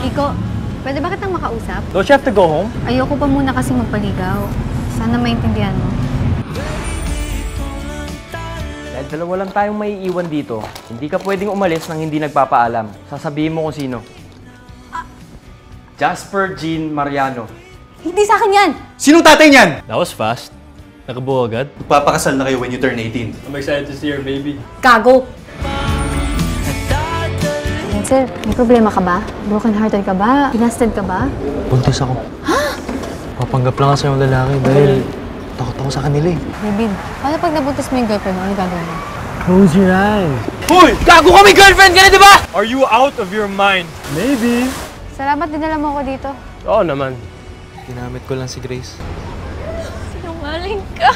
Iko, pwede ba kitang makausap? Don't you have to go home? Ayoko pa muna kasi magpaligaw. Sana maintindihan mo. Dahil dalawa lang tayong maiiwan dito, hindi ka pwedeng umalis nang hindi nagpapaalam. Sasabihin mo kung sino. Jasper Jean Mariano. Hindi sa akin yan! Sinong tatay niyan? That was fast. Nakabuo agad. Magpapakasal na kayo when you turn 18. I'm excited to see your baby. Gago! Sir, may problema ka ba? Broken-hearted ka ba? Pinasted ka ba? Buntis ako. Ha? Papanggap lang kasi yung lalaki dahil takot ako sa kanila eh. Baby, paano pag nabuntis mo yung girlfriend mo? Ano gagawin mo? Close your eyes. Hoy! Gago kami girlfriend ka na, di ba? Are you out of your mind? Maybe. Salamat dinala mo ako dito. Oo naman. Ginamit ko lang si Grace. Sinungaling ka.